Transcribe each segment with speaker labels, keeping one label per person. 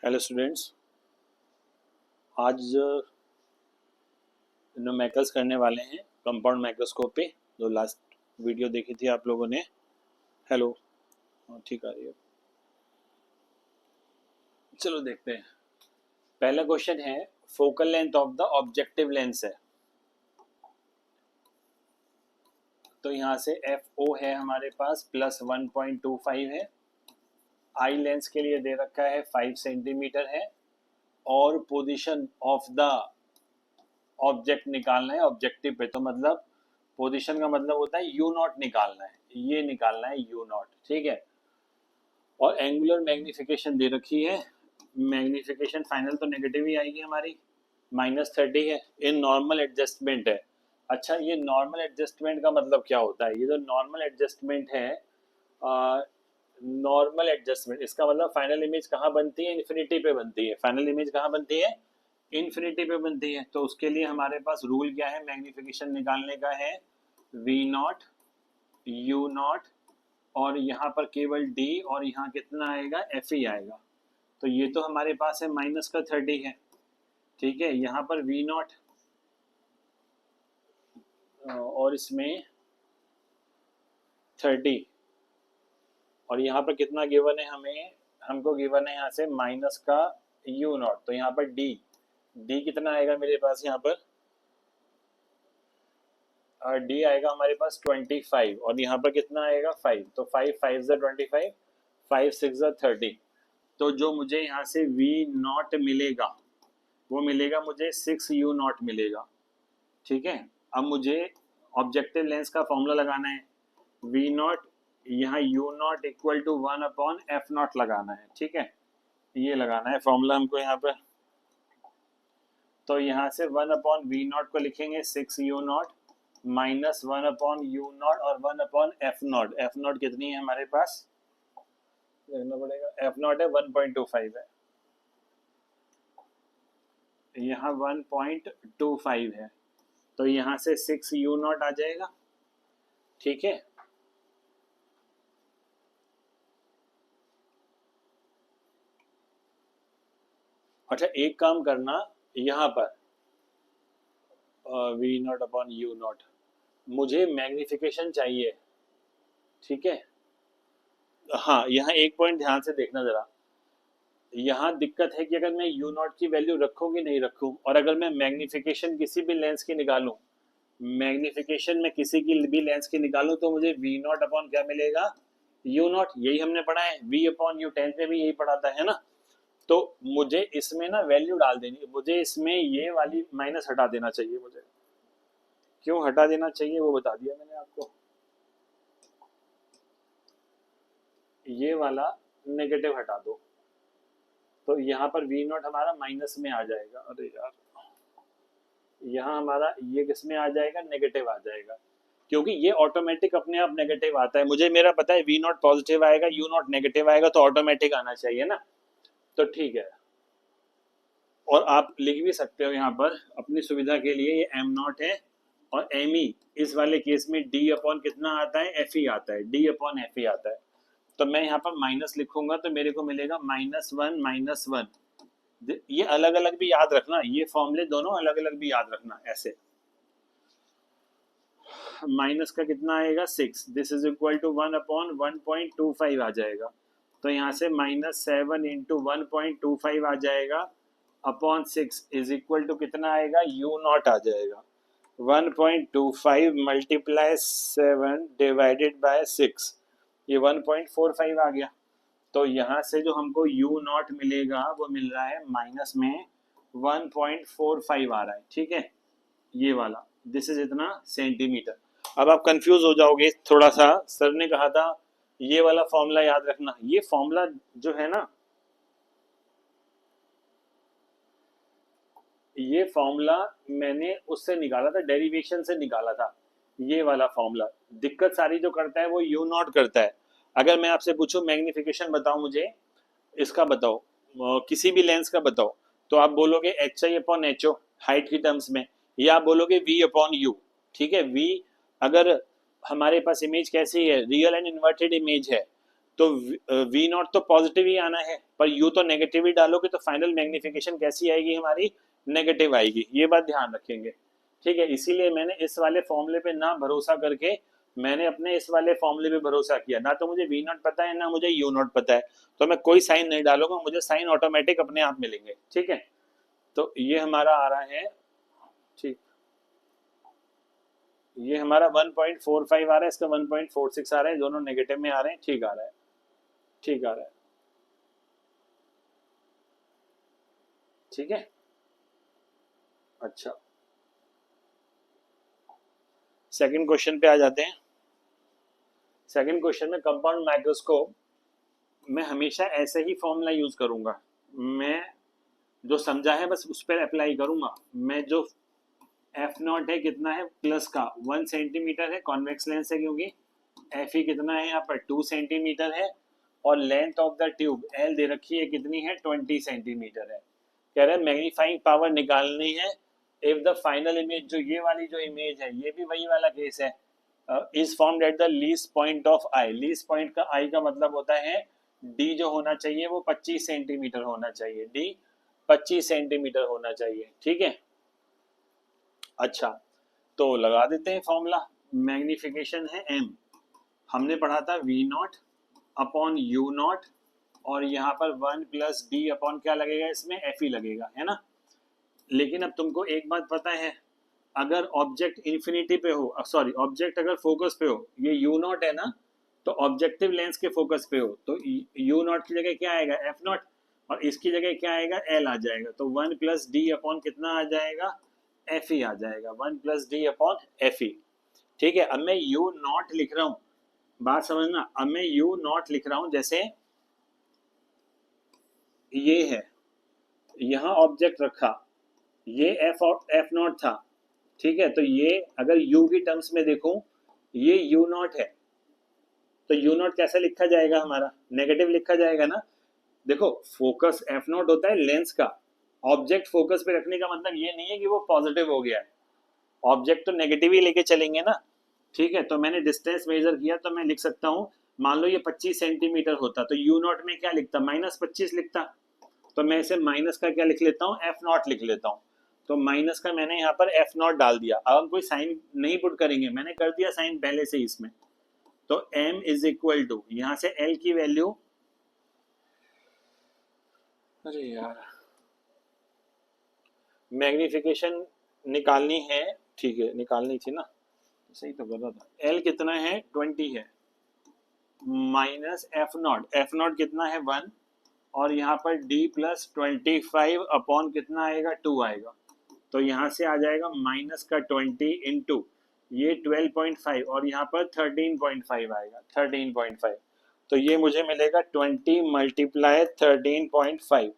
Speaker 1: Hello students, आज numericals करने वाले हैं कंपाउंड माइक्रोस्कोप पे। जो लास्ट वीडियो देखी थी आप लोगों ने। हेलो, हाँ ठीक आ रही है। चलो देखते हैं। पहला क्वेश्चन है, focal length of the objective lens है। तो यहाँ से एफ ओ है हमारे पास प्लस 1.25 है। आई लेंस के लिए दे रखा है 5 सेंटीमीटर है और पोजीशन ऑफ द ऑब्जेक्ट निकालना है ऑब्जेक्टिव पे। तो मतलब पोजीशन का मतलब होता है यू नॉट निकालना है, ये निकालना है यू नॉट, ठीक है। और एंगुलर मैग्निफिकेशन दे रखी है। मैग्निफिकेशन फाइनल तो नेगेटिव ही आएगी हमारी, -30 है। इन नॉर्मल एडजस्टमेंट है। अच्छा, ये नॉर्मल एडजस्टमेंट का मतलब क्या होता है? ये जो नॉर्मल एडजस्टमेंट है, नॉर्मल एडजस्टमेंट, इसका मतलब फाइनल इमेज कहाँ बनती है? इन्फिनिटी पे बनती है। फाइनल इमेज कहाँ बनती है? इन्फिनिटी पे बनती है। तो उसके लिए हमारे पास रूल क्या है मैग्निफिकेशन निकालने का? है वी नॉट, यू नॉट, और यहाँ पर केवल डी, और यहाँ कितना आएगा? एफ ही आएगा। तो ये तो हमारे पास है -30 है, ठीक है। यहाँ पर वी नॉट और इसमें 30, और यहाँ पर कितना गिवन है हमें? हमको गिवन है यहाँ से माइनस का यू नॉट। तो यहाँ पर डी, डी कितना आएगा मेरे पास? यहाँ पर डी आएगा हमारे पास 25, और यहाँ पर कितना आएगा? 5। तो 5 5 25, 5 6 30। तो जो मुझे यहाँ से वी नॉट मिलेगा वो मिलेगा मुझे 6 यू नॉट मिलेगा, ठीक है। अब मुझे ऑब्जेक्टिव लेंस का फॉर्मूला लगाना है। वी नॉट, यहाँ U naught equal to 1/f0 लगाना है, ठीक है। ये लगाना है फॉर्मूला हमको यहाँ पर। तो यहाँ से 1/v0 को लिखेंगे 6 यू नॉट माइनस 1/u0 और 1/f0। f0 कितनी है हमारे पास? देखना पड़ेगा। f0 है 1.25 है, यहाँ 1.25 है। तो यहाँ से 6 यू नॉट आ जाएगा, ठीक है। अच्छा, एक काम करना, यहाँ पर V naught upon you naught, मुझे मैग्निफिकेशन चाहिए, ठीक है। हाँ, यहाँ एक पॉइंट ध्यान से देखना जरा। यहाँ दिक्कत है कि अगर मैं यू नॉट की वैल्यू रखूँ कि नहीं रखूँ, और अगर मैं मैग्निफिकेशन किसी भी लेंस की निकालूं, मैग्निफिकेशन में किसी की भी लेंस की निकालूं, तो मुझे वी नॉट अपॉन क्या मिलेगा? You not. यही हमने पढ़ा है, वी अपॉन यू 10th में भी यही पढ़ाता है ना। तो मुझे इसमें ना वैल्यू डाल देनी, मुझे इसमें ये वाली माइनस हटा देना चाहिए। मुझे क्यों हटा देना चाहिए वो बता दिया मैंने आपको। ये वाला नेगेटिव हटा दो, तो यहाँ पर वी नॉट हमारा माइनस में आ जाएगा। अरे यार, यहाँ हमारा ये किस में आ जाएगा? नेगेटिव आ जाएगा, क्योंकि ये ऑटोमेटिक अपने आप नेगेटिव आता है। मुझे मेरा पता है वी नॉट पॉजिटिव आएगा, यू नॉट नेगेटिव आएगा, तो ऑटोमेटिक आना चाहिए ना। तो ठीक है, और आप लिख भी सकते हो यहाँ पर अपनी सुविधा के लिए, ये एम नॉट है और एम ई। इस वाले केस में डी अपॉन कितना आता है? एफ ई आता है, डी अपॉन एफ ई आता है। तो मैं यहाँ पर माइनस लिखूंगा तो मेरे को मिलेगा -1 ये अलग अलग भी याद रखना, ये फॉर्मूले दोनों अलग अलग भी याद रखना। ऐसे माइनस का कितना आएगा? 6। दिस इज इक्वल टू 1/1.25 आ जाएगा। तो यहाँ से -7 इंटू 1.25 आ जाएगा अपॉन 6 इज इक्वल टू कितना आएगा? यू नॉट आ जाएगा। 1.25 मल्टीप्लाई 7 डिवाइडेड बाय 6, ये 1.45 आ गया। तो यहाँ से जो हमको यू नॉट मिलेगा वो मिल रहा है माइनस में 1.45 आ रहा है, ठीक है। ये वाला दिस इज इतना सेंटीमीटर। अब आप कंफ्यूज हो जाओगे थोड़ा सा। सर ने कहा था ये वाला फॉर्मूला याद रखना। ये फॉर्मूला जो है ना, ये फॉर्मूला मैंने उससे निकाला था, डेरिवेशन से निकाला था। ये वाला फॉर्मूला दिक्कत सारी जो करता है वो यू नॉट करता है। अगर मैं आपसे पूछूं मैग्निफिकेशन बताओ मुझे, इसका बताओ, किसी भी लेंस का बताओ, तो आप बोलोगे H I upon H O height की टर्म्स में, या आप बोलोगे वी अपॉन यू, ठीक है। वी, अगर हमारे पास इमेज कैसी है? रियल एंड इन्वर्टेड इमेज है, तो वी नॉट तो पॉजिटिव ही आना है, पर यू तो नेगेटिव ही डालोगे, तो फाइनल मैग्निफिकेशन कैसी आएगी हमारी, नेगेटिव आएगी। ये बात ध्यान रखेंगे, ठीक है। इसीलिए मैंने इस वाले फॉर्मूले पे ना भरोसा करके मैंने अपने इस वाले फॉर्मूले पे भरोसा किया। ना तो मुझे वी नॉट पता है, ना मुझे यू नॉट पता है, तो मैं कोई साइन नहीं डालूंगा, मुझे साइन ऑटोमेटिक अपने आप मिलेंगे, ठीक है। तो ये हमारा आ रहा है, ठीक, ये हमारा 1.45 आ रहा है, इसका 1.46 आ रहा है, दोनों नेगेटिव में आ रहे हैं, ठीक आ रहा है, ठीक आ रहा है, ठीक है। अच्छा, सेकंड क्वेश्चन पे आ जाते हैं। सेकंड क्वेश्चन में कंपाउंड माइक्रोस्कोप मैं हमेशा ऐसे ही फॉर्मूला यूज करूंगा, मैं जो समझा है बस उस पर अप्लाई करूंगा। मैं जो एफ नॉट है कितना है प्लस का 1 सेंटीमीटर है, कॉन्वेक्स लेंस है क्योंकि एफ ई कितना है यहाँ पर 2 सेंटीमीटर है, और length of the tube L दे रखी है कितनी है 20 सेंटीमीटर है। कह रहे हैं मैग्नीफाइंग पावर निकालनी है इफ द फाइनल इमेज, जो ये वाली जो इमेज है ये भी वही वाला केस है, is formed at the least point of I. Least point का आई का मतलब होता है डी जो होना चाहिए वो 25 सेंटीमीटर होना चाहिए, डी 25 सेंटीमीटर होना चाहिए, ठीक है। अच्छा, तो लगा देते हैं फॉर्मूला। मैग्निफिकेशन है एम, हमने पढ़ा था V naught upon you naught, और यहाँ पर 1 प्लस डी अपॉन क्या लगेगा, इसमें एफ ई लगेगा, है ना। लेकिन अब तुमको एक बात पता है, अगर ऑब्जेक्ट इन्फिनिटी पे हो, सॉरी ऑब्जेक्ट अगर फोकस पे हो, ये यू नॉट है ना, तो ऑब्जेक्टिव लेंस के फोकस पे हो तो यू नॉट की जगह क्या आएगा एफ नॉट, और इसकी जगह क्या आएगा एल आ जाएगा, तो 1 प्लस डी अपॉन कितना आ जाएगा एफ ई आ जाएगा, 1 प्लस डी अपॉन एफ ई, ठीक है। अब मैं यू नॉट लिख रहा हूँ, बात समझना, अब मैं यू नॉट लिख रहा हूँ, जैसे ये है, यहाँ ऑब्जेक्ट रखा, ये एफ नॉट था, ठीक है। तो ये अगर u की टर्म्स में देखूं, ये u नॉट है, तो u नॉट कैसे लिखा जाएगा हमारा, नेगेटिव लिखा जाएगा ना। देखो फोकस एफ नॉट होता है लेंस का, ऑब्जेक्ट फोकस पे रखने का मतलब ये नहीं है कि वो पॉजिटिव हो गया है, ऑब्जेक्ट तो नेगेटिव ही लेके चलेंगे ना, ठीक है। तो मैंने डिस्टेंस मेजर किया, तो मैं लिख सकता हूँ, मान लो ये 25 सेंटीमीटर होता तो यू नॉट में क्या लिखता, -25 लिखता, तो मैं इसे माइनस का क्या लिख लेता हूँ एफ नॉट लिख लेता हूँ, तो माइनस का मैंने यहाँ पर एफ नॉट डाल दिया। अब हम कोई साइन नहीं पुट करेंगे, मैंने कर दिया साइन पहले से इसमें, तो m इज इक्वल टू यहाँ से l की वैल्यू, अरे यार मैग्निफिकेशन निकालनी है, ठीक है निकालनी थी ना, सही तो कर रहा था। l कितना है 20 है, माइनस एफ नॉट कितना है 1, और यहाँ पर d प्लस 25 अपॉन कितना आएगा 2 आएगा, तो यहाँ से आ जाएगा माइनस का 20 इंटू ये 12.5, और यहाँ पर 13.5 आएगा 13.5, तो ये मुझे मिलेगा 20 मल्टीप्लाई 13.5,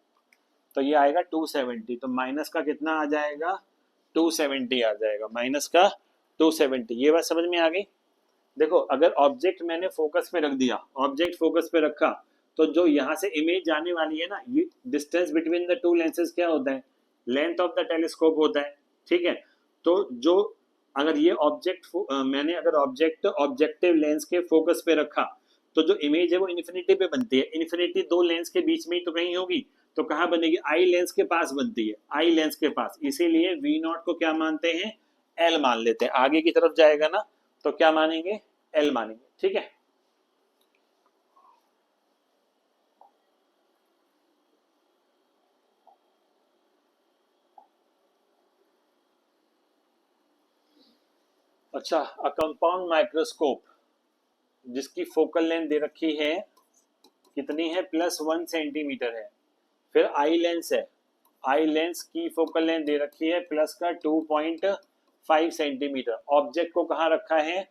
Speaker 1: तो ये आएगा 270, तो माइनस का कितना आ जाएगा 270 आ जाएगा, माइनस का 270। ये बात समझ में आ गई। देखो अगर ऑब्जेक्ट मैंने फोकस पे रख दिया, ऑब्जेक्ट फोकस पे रखा, तो जो यहाँ से इमेज जाने वाली है ना, ये distance between the two lenses क्या होता है, लेंथ ऑफ द टेलीस्कोप होता है, ठीक है। तो जो अगर ये ऑब्जेक्ट मैंने अगर ऑब्जेक्ट ऑब्जेक्टिव लेंस के फोकस पे रखा, तो जो इमेज है वो इन्फिनिटी पे बनती है, इन्फिनिटी दो लेंस के बीच में ही तो कहीं होगी, तो कहाँ बनेगी आई लेंस के पास बनती है, आई लेंस के पास, इसीलिए वी नॉट को क्या मानते हैं एल मान लेते हैं। आगे की तरफ जाएगा ना तो क्या मानेंगे एल मानेंगे, ठीक है। अच्छा, अ कंपाउंड माइक्रोस्कोप जिसकी फोकल लेंथ दे रखी है कितनी है +1 सेंटीमीटर है, फिर आई लेंस है, आई लेंस की फोकल लेंथ दे रखी है प्लस का 2.5 सेंटीमीटर, ऑब्जेक्ट को कहाँ रखा है,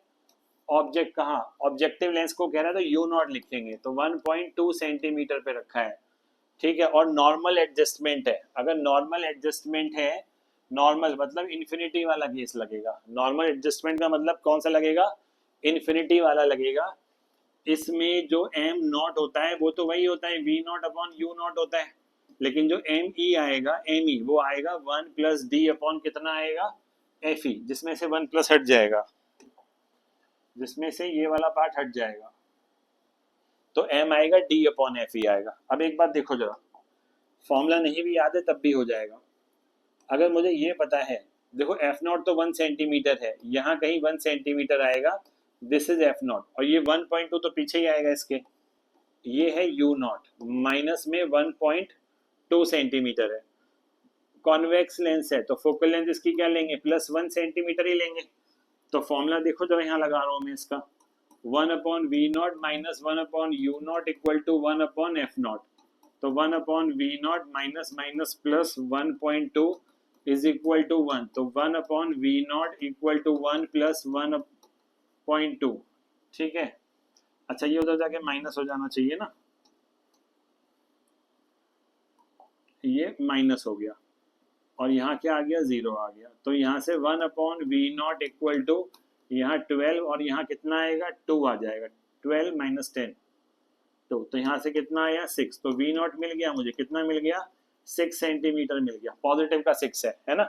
Speaker 1: ऑब्जेक्ट कहाँ, ऑब्जेक्टिव लेंस को कह रहा है तो यू नॉट लिखेंगे, तो 1.2 सेंटीमीटर पे रखा है, ठीक है। और नॉर्मल एडजस्टमेंट है, अगर नॉर्मल एडजस्टमेंट है, नॉर्मल मतलब इन्फिनिटी वाला केस लगेगा, नॉर्मल एडजस्टमेंट का मतलब कौन सा लगेगा इन्फिनिटी वाला लगेगा। इसमें जो एम नॉट होता है वो तो वही होता है we naught upon you naught होता है, लेकिन जो एम ई आएगा एम ई वो आएगा 1 प्लस डी अपॉन कितना आएगा एफ ई, जिसमें से 1 प्लस हट जाएगा, जिसमें से ये वाला पार्ट हट जाएगा, तो m आएगा d अपॉन एफ ही आएगा। अब एक बात देखो जरा, फॉर्मूला नहीं भी याद है तब भी हो जाएगा। अगर मुझे ये पता है, देखो एफ नॉट तो 1 सेंटीमीटर है, यहाँ कहीं 1 सेंटीमीटर आएगा, दिस इज एफ नॉट, और ये 1.2 तो पीछे ही आएगा इसके, ये है यू नॉट, माइनस में 1.2 सेंटीमीटर है, कॉन्वेक्स लेंस है तो फोकल लेंथ इसकी क्या लेंगे, प्लस 1 सेंटीमीटर ही लेंगे। तो फॉर्मूला देखो जरा, यहाँ लगा रहा हूँ मैं इसका, 1 upon v naught minus 1 upon you naught equal to 1 upon f naught. तो 1 upon v naught minus minus plus 1.2 is equal to 1, तो 1 upon v naught equal to 1 plus 1.2। ठीक है, अच्छा ये उधर जाके माइनस हो जाना चाहिए ना, ये माइनस हो गया, और यहाँ क्या आ गया, 0 आ गया। तो यहाँ से 1 upon v naught equal to यहाँ 12, और यहाँ कितना आएगा, 2 आ जाएगा, 12 माइनस 10 2, तो यहाँ से कितना आया, 6। तो वी नॉट मिल गया मुझे, कितना मिल गया, 6 सेंटीमीटर मिल गया, पॉजिटिव का 6 है ना।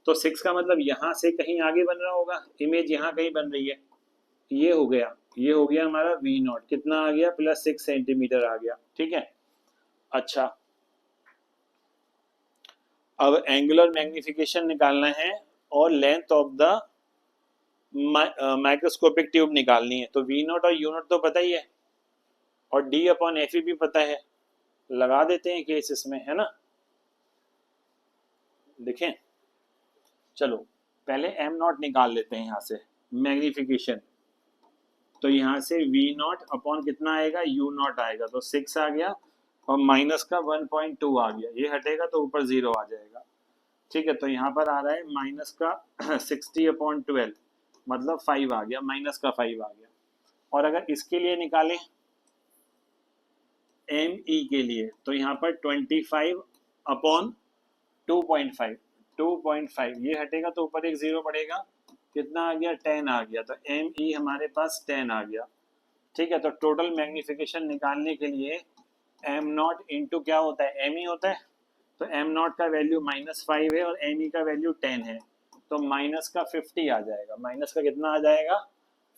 Speaker 1: तो 6 का मतलब यहाँ से कहीं आगे बन रहा होगा, इमेज यहाँ कहीं बन रही है, ये हो गया, ये हो गया हमारा वी नॉट, कितना आ गया, प्लस 6 सेंटीमीटर आ गया। ठीक है, अच्छा अब एंगुलर मैग्निफिकेशन निकालना है और length of the microscopic tube निकालनी है। तो वी नॉट और यू नॉट तो पता ही है, और डी अपॉन एफ भी पता है, लगा देते हैं केस इसमें, है ना। देखें, चलो पहले एम नॉट निकाल लेते हैं यहाँ से, मैग्निफिकेशन। तो यहाँ से वी नॉट अपॉन कितना आएगा, यू नॉट आएगा, तो 6 आ गया, और माइनस का 1.2 आ गया, ये हटेगा तो ऊपर 0 आ जाएगा। ठीक है, तो यहाँ पर आ रहा है माइनस का 60/12, मतलब 5 आ गया, माइनस का 5 आ गया। और अगर इसके लिए निकालें एम ई के लिए, तो यहाँ पर 25/2.5, 2.5 ये हटेगा तो ऊपर एक 0 बढ़ेगा, कितना आ गया, 10 आ गया, तो एम ई हमारे पास 10 आ गया। ठीक है, तो टोटल मैग्निफिकेशन निकालने के लिए एम नॉट इंटू क्या होता है, एम ई होता है, तो एम नॉट का वैल्यू -5 है और एम ई का वैल्यू 10 है, तो माइनस का 50 आ जाएगा, माइनस का कितना आ जाएगा,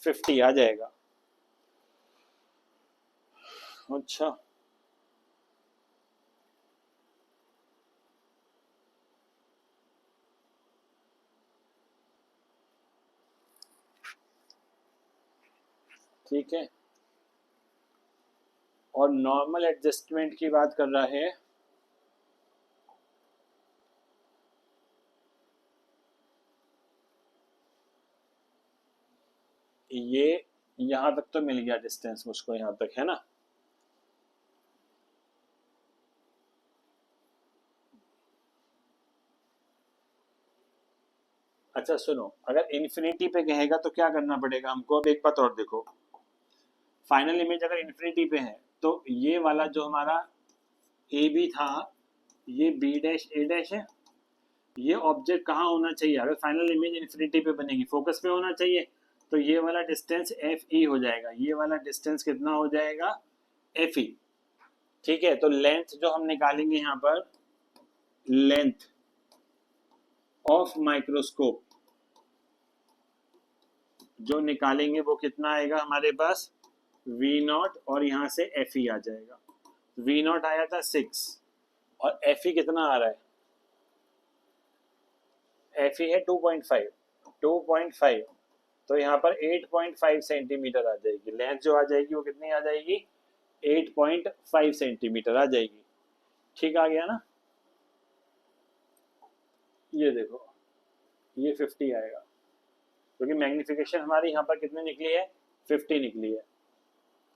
Speaker 1: 50 आ जाएगा। अच्छा ठीक है, और नॉर्मल एडजस्टमेंट की बात कर रहा है, ये यहाँ तक तो मिल गया डिस्टेंस मुझको, यहाँ तक है ना। अच्छा सुनो, अगर इन्फिनिटी पे कहेगा तो क्या करना पड़ेगा हमको, अब एक बात और देखो, फाइनल इमेज अगर इन्फिनिटी पे है तो ये वाला जो हमारा ए बी था, ये बी डैश ए डैश है, ये ऑब्जेक्ट कहाँ होना चाहिए, अगर फाइनल इमेज इन्फिनिटी पे बनेगी, फोकस पे होना चाहिए, तो ये वाला डिस्टेंस एफ ई हो जाएगा, ये वाला डिस्टेंस कितना हो जाएगा, एफ ई। ठीक है, तो लेंथ जो हम निकालेंगे यहाँ पर, लेंथ ऑफ माइक्रोस्कोप जो निकालेंगे वो कितना आएगा हमारे पास, वी नॉट, और यहाँ से एफ ई आ जाएगा। वी नॉट आया था 6, और एफ ई कितना आ रहा है, एफ ई है 2.5, 2.5, तो यहाँ पर 8.5 सेंटीमीटर आ जाएगी, लेंथ जो आ जाएगी वो कितनी आ जाएगी, 8.5 सेंटीमीटर आ जाएगी। ठीक आ गया ना, ये देखो ये 50 आएगा, क्योंकि मैग्निफिकेशन हमारी यहाँ पर कितनी निकली है, 50 निकली है।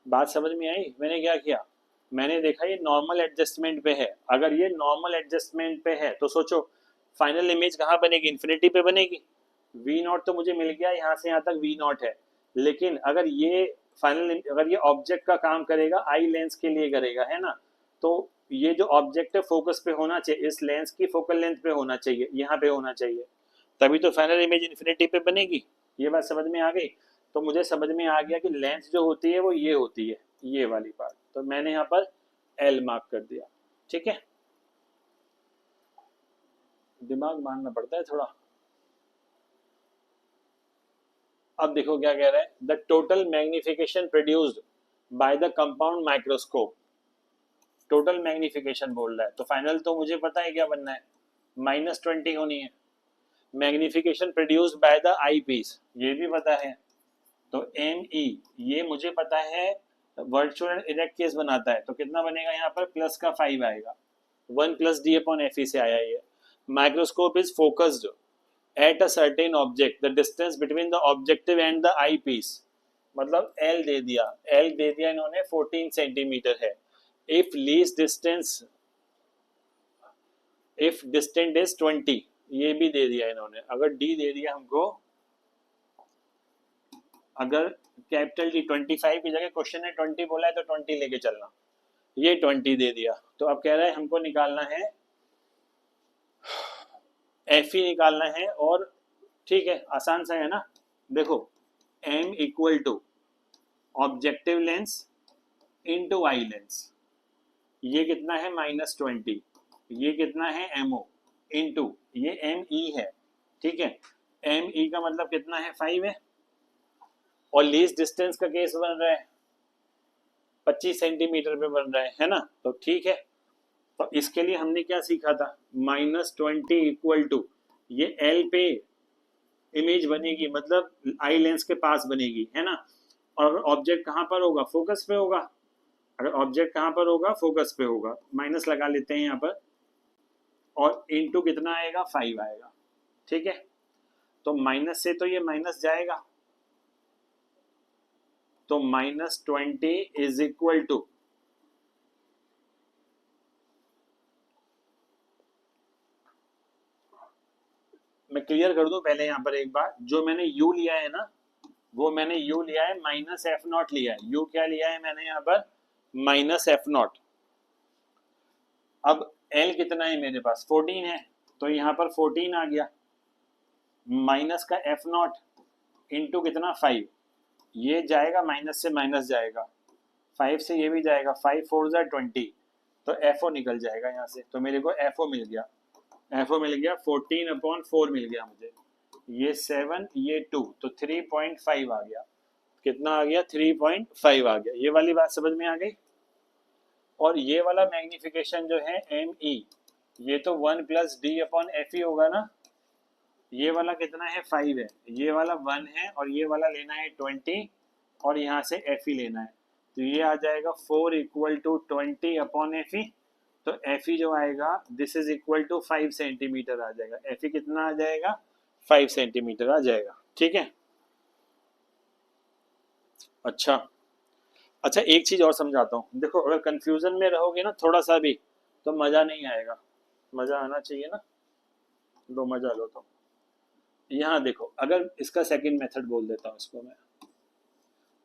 Speaker 1: बात समझ में आई, मैंने क्या किया, मैंने देखा ये नॉर्मल एडजस्टमेंट पे है, अगर ये नॉर्मल एडजस्टमेंट पे है तो सोचो फाइनल इमेज कहाँ बनेगी, इन्फिनिटी पे बनेगी। वी नॉट तो मुझे मिल गया, यहाँ से यहाँ तक वी नॉट है, लेकिन अगर ये फाइनल, अगर ये ऑब्जेक्ट का काम करेगा, आई लेंस के लिए करेगा, है ना, तो ये जो ऑब्जेक्ट है फोकस पे होना चाहिए, इस लेंस की फोकल लेंथ पे होना चाहिए, यहाँ पे होना चाहिए, तभी तो फाइनल इमेज इन्फिनिटी पे बनेगी। ये बात समझ में आ गई, तो मुझे समझ में आ गया कि लेंथ जो होती है वो ये होती है, ये वाली पार्ट, तो मैंने यहाँ पर एल मार्क कर दिया। ठीक है, दिमाग मारना पड़ता है थोड़ा। अब देखो क्या कह रहा है, the total magnification produced by the compound microscope, total magnification बोल रहा है, तो फाइनल तो मुझे पता है क्या बनना है, -20 होनी है। Magnification produced by the eyepiece, ये भी पता है। तो एम ई, ये मुझे पता है वर्चुअल इरेक्ट केस बनाता है, तो कितना बनेगा यहाँ पर, प्लस का 5 आएगा, 1 + d/Fe से आया ये। Microscope is focused at a certain object, the distance between the objective and the eyepiece, मतलब एल दे दिया, एल दे दिया इन्होंने 14 सेंटीमीटर है। If least distance, if distant is 20, ये भी दे दिया इन्होंने। अगर डी दे दिया हमको, अगर कैपिटल डी 25 की जगह क्वेश्चन ने 20 बोला है तो 20 लेके चलना, ये 20 दे दिया। तो अब कह रहा है हमको निकालना है एफ ई निकालना है, और ठीक है आसान सा है ना। देखो m equal to objective lens into eye lens, ये कितना है -20, ये कितना है एमओ इंटू ये एम ई है, ठीक है। एम ई का मतलब कितना है, 5 है, और लीस्ट डिस्टेंस का केस बन रहा है 25 सेंटीमीटर पे बन रहा है ना, तो ठीक है। तो इसके लिए हमने क्या सीखा था, -20 इक्वल टू ये एल पे इमेज बनेगी, मतलब आई लेंस के पास बनेगी, है ना। और ऑब्जेक्ट कहाँ पर होगा, फोकस पे होगा। अगर ऑब्जेक्ट कहाँ पर होगा, फोकस पे होगा, माइनस लगा लेते हैं यहाँ पर, और इनटू कितना आएगा, 5 आएगा, ठीक है। तो माइनस से तो ये माइनस जाएगा, तो -20 इज इक्वल टू, मैं क्लियर कर दूं पहले यहाँ पर एक बार, जो मैंने u लिया है ना, वो मैंने u लिया है -f0 लिया है, u क्या लिया है मैंने यहाँ पर, -f0। अब l कितना है मेरे पास, 14 है, तो यहाँ पर 14 आ गया, माइनस का f0 इंटू कितना 5, ये जाएगा माइनस से माइनस जाएगा, 5 से ये भी जाएगा, 5 4 जा 20, तो FO निकल जाएगा यहाँ से, तो मेरे को FO मिल गया, FO मिल गया 14/4 मिल गया मुझे, ये 7 ये 2, तो 3.5 आ गया, कितना आ गया, 3.5 आ गया। ये वाली बात समझ में आ गई। और ये वाला मैग्निफिकेशन जो है एम ई, ये तो 1 + d/Fe होगा ना, ये वाला कितना है, 5 है, ये वाला 1 है, और ये वाला लेना है 20, और यहाँ से Fe लेना है, तो ये आ जाएगा 4 = 20/Fe। तो Fe जो आएगा, this is equal to 5 centimetre आ जाएगा, Fe कितना आ जाएगा, 5 सेंटीमीटर आ जाएगा, ठीक है। अच्छा अच्छा, एक चीज और समझाता हूँ, देखो अगर कंफ्यूजन में रहोगे ना थोड़ा सा भी, तो मजा नहीं आएगा, मजा आना चाहिए ना, लो मजा लो। तो यहाँ देखो, अगर इसका सेकंड मेथड बोल देता हूँ इसको मैं,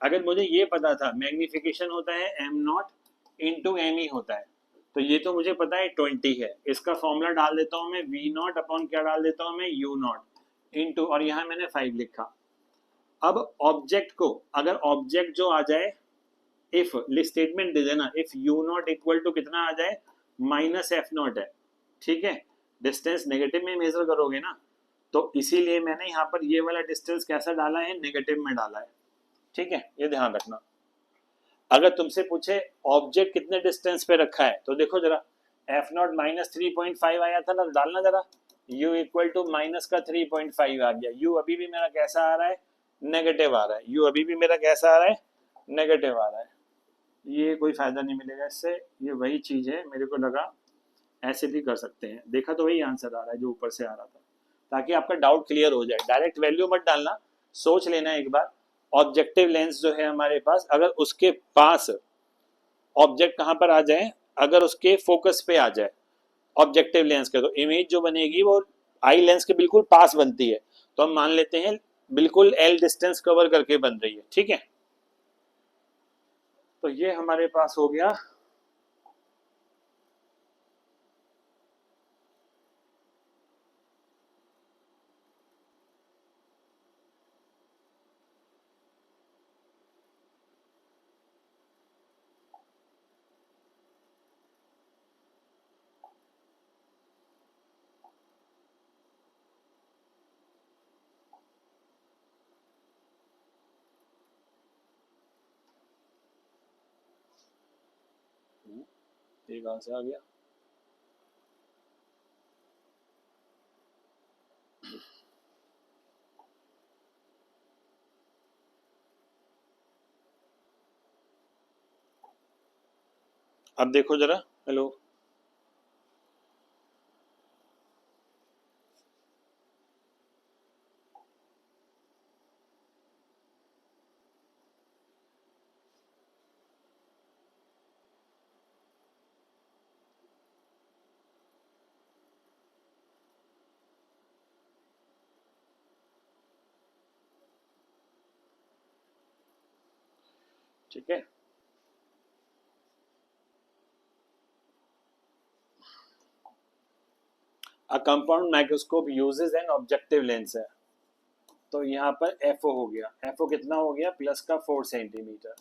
Speaker 1: अगर मुझे ये पता था मैग्निफिकेशन होता है m0 इंटू एम ई होता है, तो ये तो मुझे पता है 20 है, इसका फॉर्मूला डाल देता हूँ मैं v0 क्या डाल देता हूँ मैं, u0 इंटू, और यहाँ मैंने 5 लिखा। अब ऑब्जेक्ट को, अगर ऑब्जेक्ट जो आ जाए, इफ स्टेटमेंट दे देना, इफ u0 इक्वल टू कितना आ जाए, -f0 है, ठीक है, डिस्टेंस नेगेटिव में मेजर करोगे ना, तो इसीलिए मैंने यहाँ पर ये वाला डिस्टेंस कैसा डाला है, नेगेटिव में डाला है, ठीक है, ये ध्यान रखना। अगर तुमसे पूछे ऑब्जेक्ट कितने डिस्टेंस पे रखा है, तो देखो जरा, f0 -3.5 आया था ना, डालना जरा, u इक्वल टू माइनस का 3.5 आ गया, u अभी भी मेरा कैसा आ रहा है, नेगेटिव आ रहा है, u अभी भी मेरा कैसा आ रहा है, नेगेटिव आ रहा है। ये कोई फायदा नहीं मिलेगा इससे, ये वही चीज है, मेरे को लगा ऐसे भी कर सकते हैं, देखा तो वही आंसर आ रहा है जो ऊपर से आ रहा था, ताकि आपका डाउट क्लियर हो जाए। डायरेक्ट वैल्यू मत डालना, सोच लेना एक बार, ऑब्जेक्टिव लेंस जो है हमारे पास, अगर उसके पास ऑब्जेक्ट कहाँ पर आ जाए, अगर उसके फोकस पे आ जाए ऑब्जेक्टिव लेंस के, तो इमेज जो बनेगी वो आई लेंस के बिल्कुल पास बनती है, तो हम मान लेते हैं बिल्कुल एल डिस्टेंस कवर करके बन रही है, ठीक है। तो ये हमारे पास हो गया ये कहाँ से आ गया? अब देखो जरा, हेलो, ठीक है। अ compound microscope uses an objective lens है, तो यहाँ पर एफओ हो गया, एफओ कितना हो गया, प्लस का 4 सेंटीमीटर।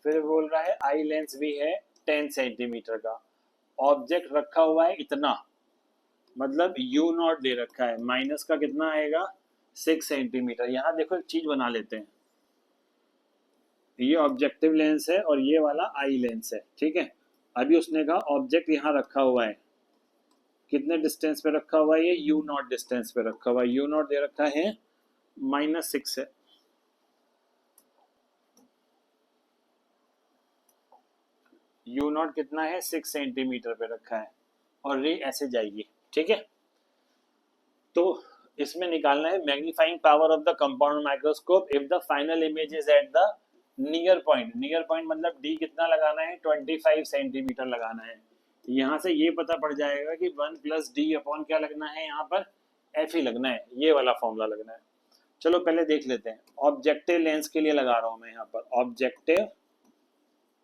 Speaker 1: फिर बोल रहा है आई लेंस भी है 10 सेंटीमीटर का, ऑब्जेक्ट रखा हुआ है इतना, मतलब यू नॉट दे रखा है, माइनस का कितना आएगा 6 सेंटीमीटर। यहाँ देखो एक चीज बना लेते हैं, ये ऑब्जेक्टिव लेंस है और ये वाला आई लेंस है, ठीक है। अभी उसने कहा ऑब्जेक्ट यहाँ रखा हुआ है, कितने डिस्टेंस पे रखा हुआ है, ये यू नॉट डिस्टेंस पे रखा हुआ है, यू नॉट दे रखा है -6 है। यू नॉट कितना है 6 सेंटीमीटर पे रखा है, और रे ऐसे जाएगी, ठीक है। तो इसमें निकालना है magnifying power of the compound microscope if the final image is at the near point. Near point मतलब डी कितना लगाना है, 25 सेंटीमीटर लगाना है। यहाँ से ये पता पड़ जाएगा कि 1 प्लस डी अपॉन क्या लगना है, यहाँ पर एफ ही लगना है, ये वाला फॉर्मूला लगना है। चलो पहले देख लेते हैं, ऑब्जेक्टिव लेंस के लिए लगा रहा हूँ मैं यहाँ पर, ऑब्जेक्टिव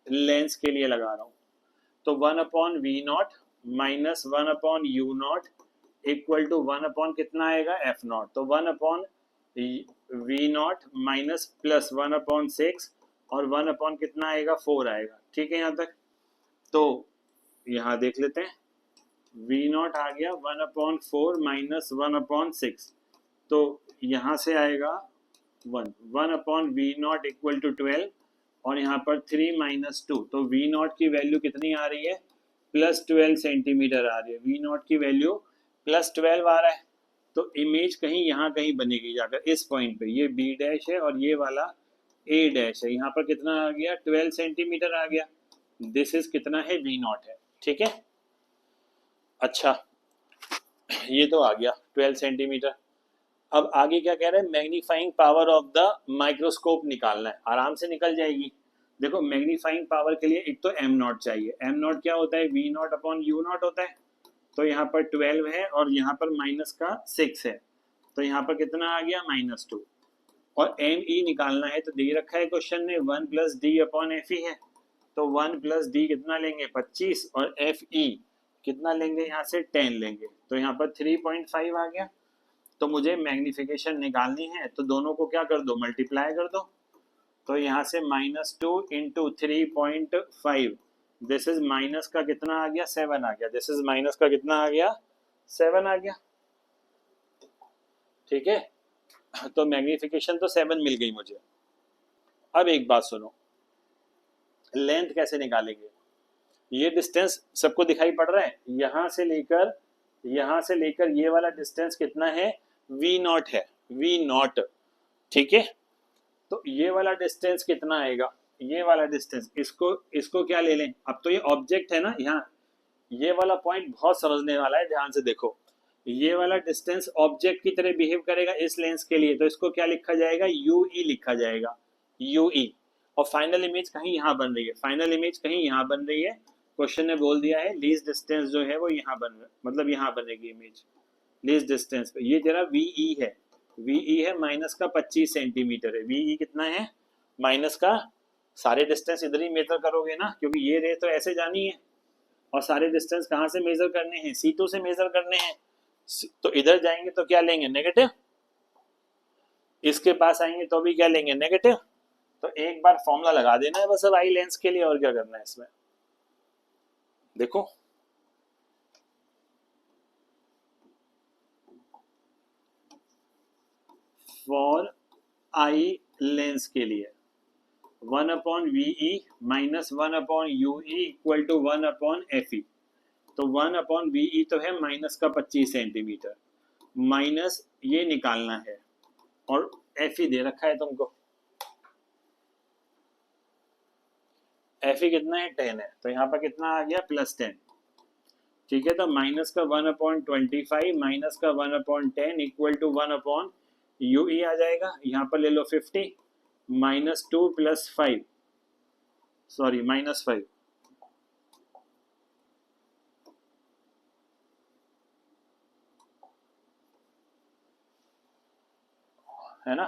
Speaker 1: लेंस के लिए लगा रहा हूँ, तो 1 upon v naught minus 1 upon you naught equal to 1 upon कितना आएगा एफ नॉट, तो 1 upon v naught minus plus 1 upon 6 और 1 अपॉन कितना आएगा 4 आएगा, ठीक है यहाँ तक। तो यहाँ देख लेते हैं, वी नॉट आ गया 1 अपॉन 4 माइनस 1 अपॉन 6, तो यहाँ से आएगा 1 upon v naught equal to 12 और यहाँ पर 3 माइनस 2, तो वी नॉट की वैल्यू कितनी आ रही है, +12 सेंटीमीटर आ रही है, वी नॉट की वैल्यू +12 आ रहा है। तो इमेज कहीं यहाँ कहीं बनेगी जाकर इस पॉइंट पे, ये बी डैश है और ये वाला ए डैश है, यहाँ पर कितना आ गया 12 सेंटीमीटर आ गया, दिस इज कितना है वी नॉट है, ठीक है। अच्छा, ये तो आ गया 12 सेंटीमीटर। अब आगे क्या कह रहे हैं, magnifying power of the microscope निकालना है, आराम से निकल जाएगी। देखो मैग्नीफाइंग पावर के लिए एक तो एम नॉट चाहिए, एम नॉट क्या होता है, we naught upon you naught होता है, तो यहाँ पर 12 है और यहाँ पर माइनस का 6 है, तो यहाँ पर कितना आ गया -2। और एम ई निकालना है तो दे रखा है क्वेश्चन में 1 प्लस डी अपॉन एफ ई है, तो 1 प्लस डी कितना लेंगे 25 और एफ ई कितना लेंगे यहाँ से 10 लेंगे, तो यहाँ पर 3.5 आ गया। तो मुझे मैग्निफिकेशन निकालनी है, तो दोनों को क्या कर दो, मल्टीप्लाई कर दो, तो यहाँ से -2 इंटू 3.5, दिस इज माइनस का कितना आ गया 7 आ गया, दिस इज माइनस का कितना आ गया 7 आ गया, ठीक है। तो मैग्निफिकेशन तो 7 मिल गई मुझे। अब एक बात सुनो, लेंथ कैसे निकालेंगे, ये डिस्टेंस सबको दिखाई पड़ रहा है, यहाँ से लेकर ये वाला डिस्टेंस कितना है, वी नॉट है, वी नॉट, ठीक है। तो ये वाला डिस्टेंस कितना आएगा, ये वाला डिस्टेंस, इसको इसको क्या ले लें, अब तो ये ऑब्जेक्ट है ना, यहाँ ये वाला पॉइंट बहुत समझने वाला है, ध्यान से देखो, ये वाला डिस्टेंस ऑब्जेक्ट की तरह बिहेव करेगा इस लेंस के लिए, तो इसको क्या लिखा जाएगा, यू ई लिखा जाएगा, यू ई। और फाइनल इमेज कहीं यहाँ बन रही है, फाइनल इमेज कहीं यहाँ बन रही है, क्वेश्चन ने बोल दिया है लीस्ट डिस्टेंस जो है वो यहाँ बन रहा है, मतलब यहाँ बनेगी इमेज लीस्ट डिस्टेंस पे, ये तेरा वीई है, वीई है माइनस का 25 सेंटीमीटर है, वीई कितना है माइनस का, सारे डिस्टेंस इधर ही मेजर करोगे ना, क्योंकि ये रे तो ऐसे जानी है, और सारे डिस्टेंस कहाँ से मेजर करने हैं, C2 से मेजर करने हैं, तो इधर जाएंगे तो क्या लेंगे नेगेटिव, इसके पास आएंगे तो भी क्या लेंगे नेगेटिव, तो एक बार फॉर्मूला लगा देना है बस अब आई लेंस के लिए, और क्या करना है इसमें, देखो फॉर आई लेंस के लिए 1 upon v e minus 1 upon u e equal to 1 upon f e. तो 1 अपॉन वीई तो है माइनस का 25 सेंटीमीटर, माइनस ये निकालना है और एफई दे रखा है तुमको। एफई कितना है 10 है, तो यहाँ पर कितना आ गया +10। ठीक है, तो माइनस का 1/25 माइनस का 1/10 इक्वल टू 1 अपॉन यूई आ जाएगा। यहाँ पर ले लो 50 -2 + 5, सॉरी -5, है ना।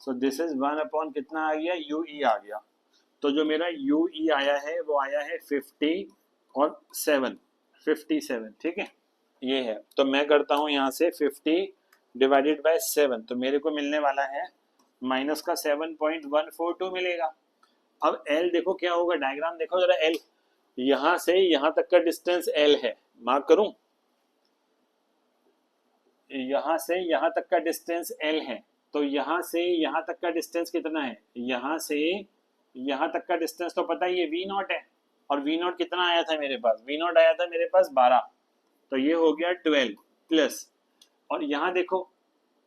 Speaker 1: सो दिस इज 1 अपॉन कितना आ गया यूई आ गया। तो जो मेरा यूई आया है वो आया है 50 और 7, 57। ठीक है, ये है। तो मैं करता हूँ यहाँ से 50 डिवाइडेड बाय 7, तो मेरे को मिलने वाला है माइनस का 7.142 मिलेगा। अब एल देखो क्या होगा, डायग्राम देखो जरा। एल यहाँ से यहाँ तक का डिस्टेंस एल है, मार्क करूं। यहाँ से यहाँ तक का डिस्टेंस एल है, तो यहाँ से यहाँ तक का डिस्टेंस कितना है, यहाँ से यहाँ तक का डिस्टेंस तो पता ही है वी नॉट है। और वी नॉट कितना आया था मेरे पास, वी नॉट आया था मेरे पास 12, तो ये हो गया 12 प्लस। और यहाँ देखो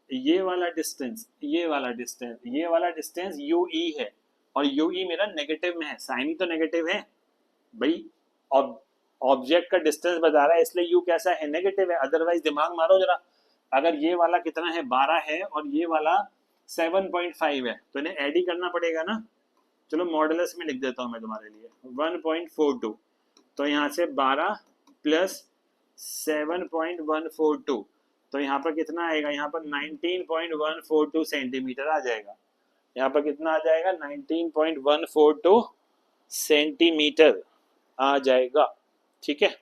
Speaker 1: ये वाला डिस्टेंस, ये वाला डिस्टेंस, ये वाला डिस्टेंस यू ई है, और यू ई मेरा नेगेटिव में है, साइन ही तो नेगेटिव है भाई। ऑब्जेक्ट का डिस्टेंस बता रहा है, इसलिए यू कैसा है, नेगेटिव है। अदरवाइज दिमाग मारो जरा, अगर ये वाला कितना है 12 है और ये वाला 7.5 है, तो इन्हें ऐड ही करना पड़ेगा ना। चलो मॉडुलस में लिख देता हूं मैं तुम्हारे लिए 1.42। तो यहाँ से 12 प्लस 7.142, तो यहाँ पर कितना आएगा, यहाँ पर 19.142 सेंटीमीटर आ जाएगा। यहाँ पर कितना आ जाएगा, 19.142 सेंटीमीटर आ जाएगा। ठीक है,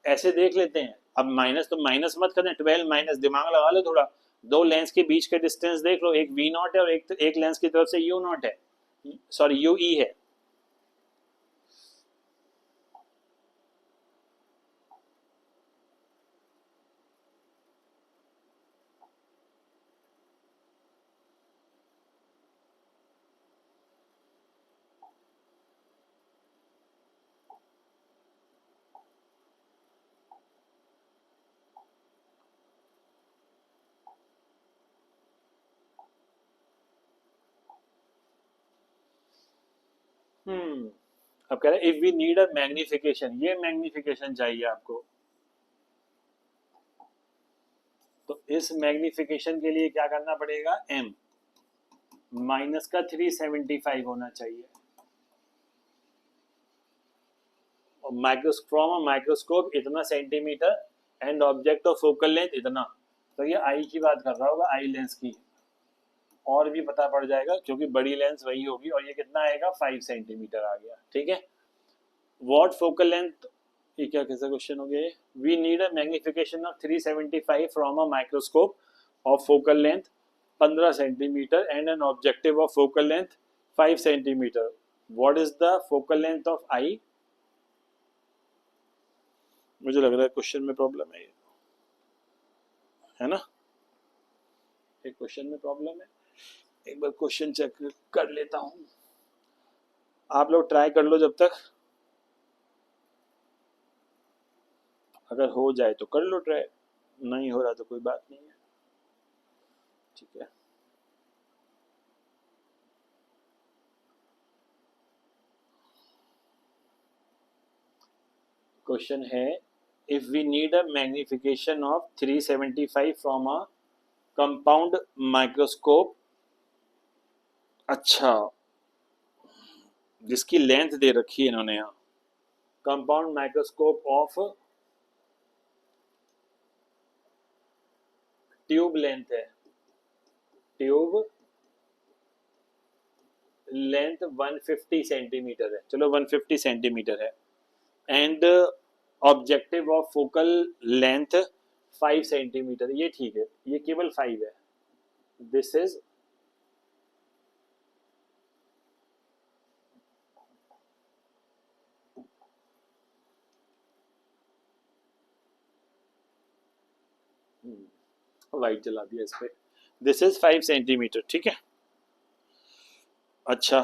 Speaker 1: ऐसे देख लेते हैं। अब माइनस तो माइनस मत करना, 12 माइनस, दिमाग लगा लो थोड़ा। दो लेंस के बीच का डिस्टेंस देख लो, एक वी नॉट है और एक लेंस की तरफ से यू नॉट है, सॉरी यू ई है। अब कह रहे if we need a magnification, ये मैग्निफिकेशन चाहिए आपको। तो इस मैग्निफिकेशन के लिए क्या करना पड़ेगा, m माइनस का 375 होना चाहिए। फ्रॉम अ माइक्रोस्कोप इतना centimetre and object of focal length इतना। तो ये आई की बात कर रहा होगा, आई लेंस की। और भी पता पड़ जाएगा क्योंकि बड़ी लेंस वही होगी। और ये कितना आएगा, 5 सेंटीमीटर आ गया। ठीक है, वॉट फोकल लेंथ, ये क्या कैसा क्वेश्चन हो गया। We need a magnification of 375 from a microscope of focal length 15 centimetre and an objective of focal length 5 centimetre. What is the focal length of eye. मुझे लग रहा है क्वेश्चन में प्रॉब्लम है ना, एक क्वेश्चन में प्रॉब्लम है। एक बार क्वेश्चन चेक कर लेता हूं, आप लोग ट्राई कर लो जब तक, अगर हो जाए तो कर लो ट्राई, नहीं हो रहा तो कोई बात नहीं है। ठीक है, क्वेश्चन है if we need a magnification of 375 from a compound microscope, अच्छा जिसकी लेंथ दे रखी है इन्होंने यहाँ, compound microscope of tube length है, ट्यूब लेंथ 150 सेंटीमीटर है, चलो 150 सेंटीमीटर है, and objective of focal length 5 centimetre. ये ठीक है, ये केवल 5 है। दिस इज वाइट जला दिया इस पे, दिस इज 5 सेंटीमीटर। ठीक है, अच्छा,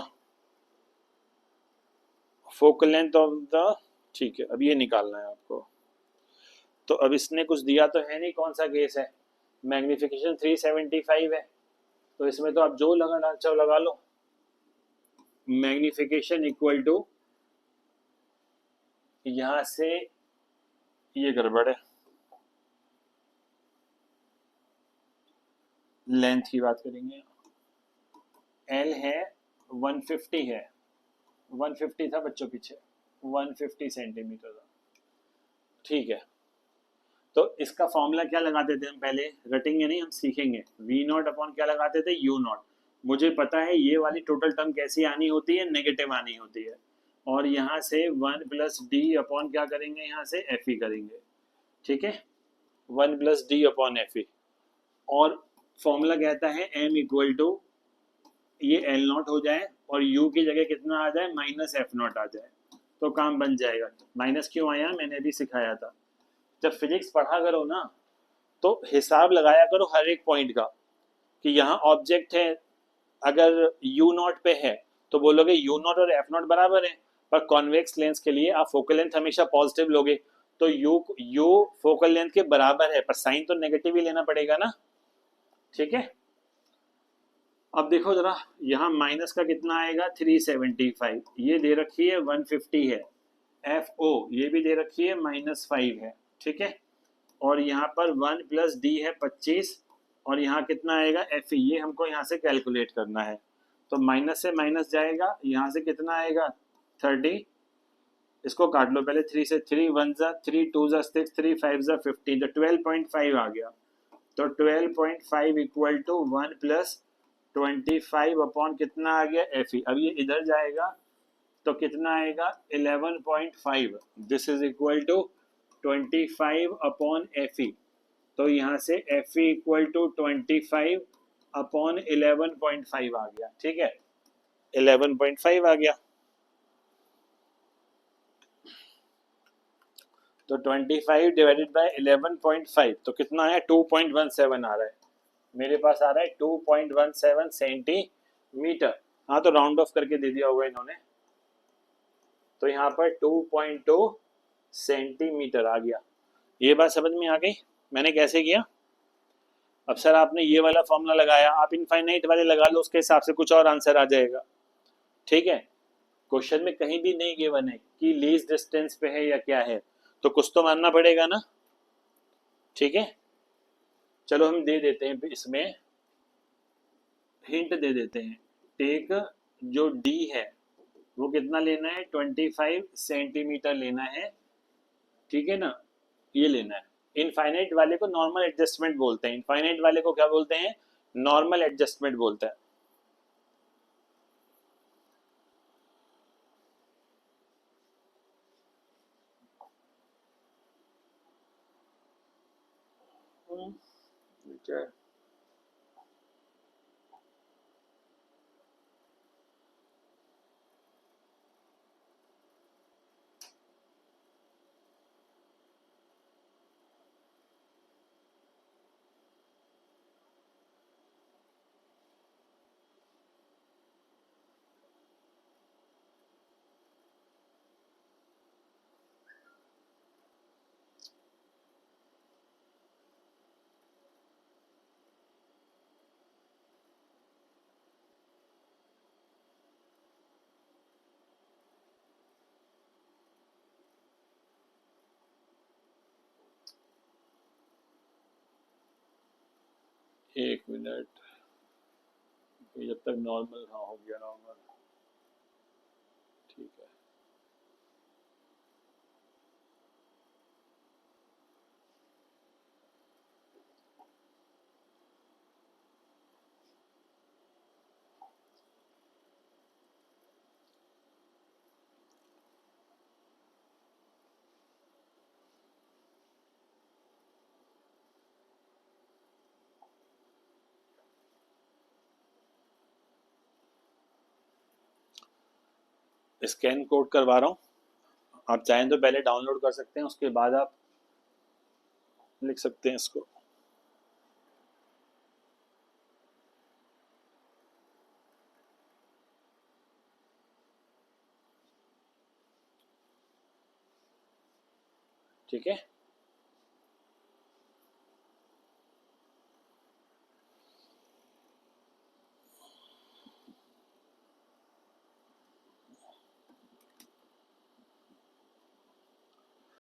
Speaker 1: फोकल लेंथ ऑफ द, ठीक है, अब ये निकालना है आपको। तो अब इसने कुछ दिया तो है नहीं, कौन सा केस है, मैग्निफिकेशन 375 है, तो इसमें तो आप जो लगाना चाहो लगा लो। मैग्निफिकेशन इक्वल टू, यहां से ये गड़बड़ है, लेंथ की बात करेंगे, एल है 150 है, 150 था बच्चों पीछे, 150 सेंटीमीटर था, ठीक है। तो इसका फॉर्मूला क्या लगाते थे हम पहले, रटेंगे नहीं, हम सीखेंगे। वी नॉट अपॉन क्या लगाते थे, यू नॉट। मुझे पता है ये वाली टोटल टर्म कैसी आनी होती है, नेगेटिव आनी होती है, और यहाँ से 1 + डी अपॉन क्या करेंगे, यहाँ से एफ ई करेंगे, ठीक है, 1 + डी अपॉन एफ ई। और फॉर्मूला कहता है एम इक्वल टू, ये एल नॉट हो जाए और यू की जगह कितना आ जाए, -F0 आ जाए, तो काम बन जाएगा। माइनस क्यों आया, मैंने अभी सिखाया था। जब फिजिक्स पढ़ा करो ना, तो हिसाब लगाया करो हर एक पॉइंट का, कि यहाँ ऑब्जेक्ट है, अगर यू नॉट पे है तो बोलोगे यू नॉट और एफ नॉट बराबर है, पर कॉन्वेक्स लेंस के लिए आप फोकल लेंथ हमेशा पॉजिटिव लोगे, तो यू फोकल लेंथ के बराबर है, पर साइन तो नेगेटिव ही लेना पड़ेगा ना, ठीक है। अब देखो जरा, यहाँ माइनस का कितना आएगा, 375, ये दे रखी है 150 है, एफ ओ ये भी दे रखी है -5 है, ठीक है। और यहाँ पर 1 + डी है 25, और यहाँ कितना आएगा, एफ ई, ये हमको यहाँ से कैलकुलेट करना है। तो माइनस से माइनस जाएगा, यहाँ से कितना आएगा 30, इसको काट लो पहले, 3 से, 3 1 ज़ा 3 2 ज़ा 6 3 5 ज़ा 15, तो 12.5 आ गया। तो 12.5 इक्वल टू 1 + 25 अपॉन कितना आ गया, एफ ई। अब ये इधर जाएगा तो कितना आएगा, 11.5, this is equal to 25 upon f e. तो यहाँ से f e equal to 25 upon 11.5 आ गया, ठीक है, 11.5 आ गया। तो 25 डिवाइडेड बाय 11.5, तो कितना आया, 2.17 आ रहा है, मेरे पास आ रहा है 2.17 सेंटीमीटर। हाँ, तो राउंड ऑफ करके दे दिया होगा इन्होंने, तो यहाँ पर 2.2 सेंटीमीटर आ गया। ये बात समझ में आ गई मैंने कैसे किया। अब सर आपने ये वाला फॉर्मूला लगाया, आप इनफाइनाइट वाले लगा लो, उसके हिसाब से कुछ और आंसर आ जाएगा, ठीक है। क्वेश्चन में कहीं भी नहीं गिवन है कि लीस्ट डिस्टेंस पे है या क्या है, तो कुछ तो मानना पड़ेगा ना, ठीक है। चलो हम दे देते हैं इसमें, हिंट दे देते हैं, टेक, जो डी है वो कितना लेना है, 25 सेंटीमीटर लेना है, ठीक है ना, ये लेना है। इनफाइनाइट वाले को नॉर्मल एडजस्टमेंट बोलते हैं, इनफाइनाइट वाले को क्या बोलते हैं, नॉर्मल एडजस्टमेंट बोलते हैं। ठीक है, एक मिनट, जब तक नॉर्मल, हाँ हो गया नॉर्मल, ठीक है। स्कैन कोड करवा रहा हूँ, आप चाहें तो पहले डाउनलोड कर सकते हैं, उसके बाद आप लिख सकते हैं इसको। ठीक है।